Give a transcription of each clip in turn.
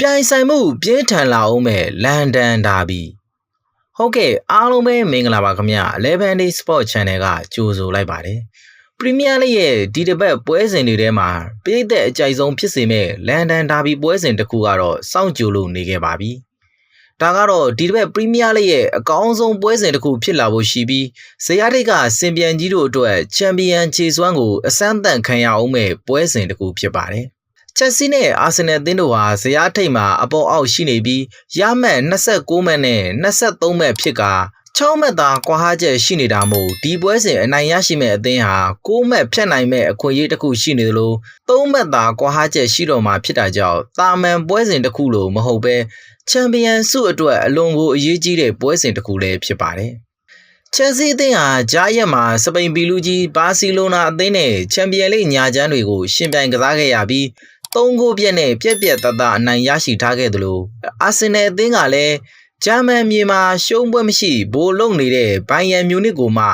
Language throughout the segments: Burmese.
ပြိုင်ဆိုင်မှုပြင်းထန်လာအောင်မဲ့လန်ဒန်ဒါဘီဟုတ်ကဲ့အားလုံးပဲမင်္ဂလာပါခင်ဗျာ11 Day Sport Channel ကကြိုဆိုလိုက်ပါတယ်ပရီးမီးယားလိရဲ့ဒီတစ်ပတ်ပွဲစဉ်တွေထဲမှာပြည်သက်အကြိုက်ဆုံးဖြစ်စေမဲ့လန်ဒန်ဒါဘီပွဲစဉ်တစ်ခုကတော့စောင့်ကြိုလို့နေခဲ့ပါပြီဒါကတော့ဒီတစ်ပတ်ပရီးမီးယားလိရဲ့အကောင်းဆုံးပွဲစဉ်တစ်ခုဖြစ်လာဖို့ရှိပြီးဇယားတိတ်ကစင်ပြန်ကြီးတို့အတွက်ချန်ပီယံခြေစွမ်းကိုအစမ်းသန့်ခံရအောင်မဲ့ပွဲစဉ်တစ်ခုဖြစ်ပါတယ်ချက်စီနဲ့အာဆင်နယ်အသင်းတို့ဟာဇယားထိပ်မှာအပေါ်အောက်ရှိနေပြီးရမှတ်29မှတ်နဲ့23မှတ်ဖြစ်က6မှတ်သာကွာဟချက်ရှိနေတာမို့ဒီပွဲစဉ်အနိုင်ရရှိမဲ့အသင်းဟာ6မှတ်ဖြတ်နိုင်မဲ့အခွင့်အရေးတစ်ခုရှိနေသလို3မှတ်သာကွာဟချက်ရှိတော့မှာဖြစ်တာကြောင့်တာမန်ပွဲစဉ်တစ်ခုလိုမဟုတ်ပဲချန်ပီယံဆုအတွက်အလွန်ကိုအရေးကြီးတဲ့ပွဲစဉ်တစ်ခုလည်းဖြစ်ပါတယ်ချက်စီအသင်းဟာဂျာရက်မှာစပိန်ဘီလူးကြီးဘာစီလိုနာအသင်းနဲ့ချန်ပီယံလိညာချမ်းတွေကိုရှင်ပြိုင်ကစားခဲ့ရပြီး3ဂိုးပြည့်နဲ့ပြက်တအနိုင်ရရှိထားခဲ့သလိုအာဆင်နယ်အသင်းကလည်းဂျာမန်မြေမှာရှုံးပွဲမရှိဘိုးလုံနေတဲ့ဘိုင်ယန်မြူနစ်ကိုမှ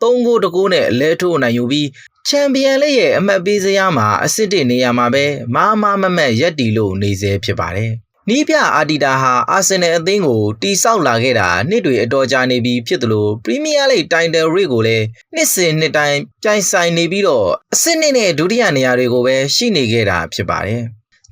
3ဂိုးတကိုးနဲ့အလဲထိုးနိုင်ယူပြီးချန်ပီယံလိရဲ့အမှတ်ပေးစရာမှာအဆင့်1နေရာမှာပဲမာမမတ်ရက်တီလို့နေစေဖြစ်ပါတယ်နီးပြအာဒီတာဟာအာဆင်နယ်အသင်းကိုတီဆောက်လာခဲ့တာနှစ်တွေအတော်ကြာနေပြီဖြစ်သလိုပရီးမီးယားလိတိုင်တယ်ရိတ်ကိုလည်းနှစ်စဉ်နှစ်တိုင်းပြိုင်ဆိုင်နေပြီးတော့အဆင့်2နဲ့ဒုတိယနေရာတွေကိုပဲရှိနေခဲ့တာဖြစ်ပါတယ်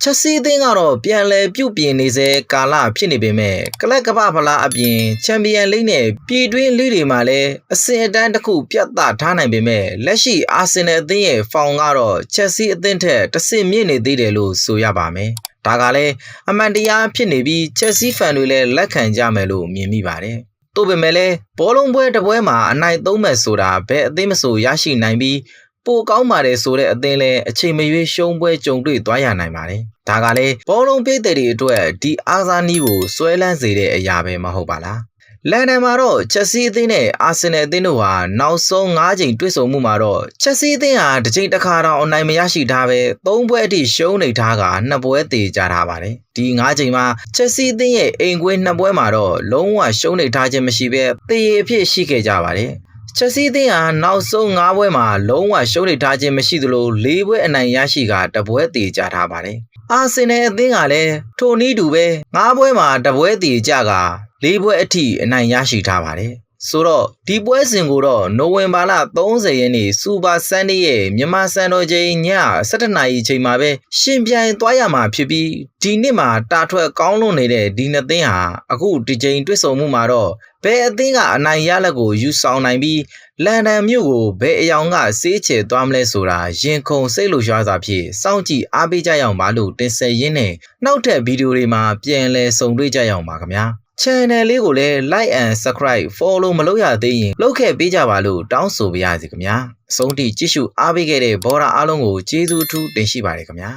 ချက်စီအသင်းကတော့ပြန်လည်ပြုတ်ပြင်နေစေကာလဖြစ်နေပေမဲ့ကလပ်ကပဖလားအပြင်ချန်ပီယံလိနဲ့ပြည်တွင်းလိတွေမှာလည်းအဆင့်အတန်းတစ်ခုပြတ်သားထားနိုင်ပေမဲ့လက်ရှိအာဆင်နယ်အသင်းရဲ့ဖောင်ကတော့ချက်စီအသင်းထက်တစ်ဆင့်မြင့်နေသေးတယ်လို့ဆိုရပါမယ်ဒါကလည်းအမှန်တရားဖြစ်နေပြီးချက်စီဖန်တွေလည်းလက်ခံကြမယ်လို့မြင်မိပါတယ်။သို့ပေမဲ့လည်းဘောလုံးပွဲတစ်ပွဲမှာအနိုင်3မှတ်ဆိုတာဘယ်အသင်းမဆိုရရှိနိုင်ပြီးပိုကောင်းပါတယ်ဆိုတဲ့အသင်းလည်းအချိန်မရွေးရှုံးပွဲကြုံတွေ့သွားရနိုင်ပါတယ်။ဒါကလည်းဘောလုံးပြည်သက်တွေအတွက်ဒီအားစားနည်းကိုစွဲလန်းစေတဲ့အရာပဲမဟုတ်ပါလား။လန်ဒန်မှာတော့ချက်စီအသင်းနဲ့အာဆင်နယ်အသင်းတို့ဟာနောက်ဆုံး9ချိန်တွေ့ဆုံမှုမှာတော့ချက်စီအသင်းဟာတစ်ချိန်တစ်ခါတော့အနိုင်မရရှိထားပဲ3ပွဲအထိရှုံးနေထားက2ပွဲသေကြထားပါတယ်ဒီ9ချိန်မှာချက်စီအသင်းရဲ့အိမ်ကွင်း2ပွဲမှာတော့လုံးဝရှုံးနေထားခြင်းမရှိပဲသေရအဖြစ်ရှိခဲ့ကြပါတယ်ချက်စီအသင်းဟာနောက်ဆုံး9ပွဲမှာလုံးဝရှုံးနေထားခြင်းမရှိသလို4ပွဲအနိုင်ရရှိက2ပွဲသေကြထားပါတယ်အာဆင်နယ်အသင်းကလည်းထိုနည်းတူပဲ9ပွဲမှာ2ပွဲသေကြက4ပွဲအထိအနိုင်ရရှိထားပါတယ်ဆိုတော့ဒီပွဲစဉ်ကိုတော့နိုဝင်ဘာလ30ရက်နေ့စူပါဆန်ဒေးရဲ့မြန်မာစံတော်ချိန်ည7:00နာရီချိန်မှာပဲရှင်ပြိုင်သွားရမှာဖြစ်ပြီးဒီနှစ်မှာတာထွက်ကောင်းလွန်နေတဲ့ဒီနှစ်သင်းဟာအခုဒီချိန်တွေ့ဆုံမှုမှာတော့ဘယ်အသင်းကအနိုင်ရလက်ကိုယူဆောင်နိုင်ပြီးလန်ဒန်မြို့ကိုဘယ်အယောင်ကစေးချေသွားမလဲဆိုတာရင်ခုန်စိတ်လှုပ်ရှားစွာဖြင့်စောင့်ကြည့်အားပေးကြရအောင်ပါလို့တင်ဆက်ရင်းနဲ့နောက်ထပ်ဗီဒီယိုတွေမှာပြန်လည်ဆုံတွေ့ကြရအောင်ပါခင်ဗျာChannel လေးကိုလည်း like and subscribe follow မလုပ်ရသေးရင်လုပ်ခဲ့ပေးကြပါလို့တောင်းဆိုပါရစေခင်ဗျာအဆုံးထိကြည့်ရှုအားပေးခဲ့တဲ့ဘော်ဒါအားလုံးကိုကျေးဇူးအထူးတင်ရှိပါတယ်ခင်ဗျာ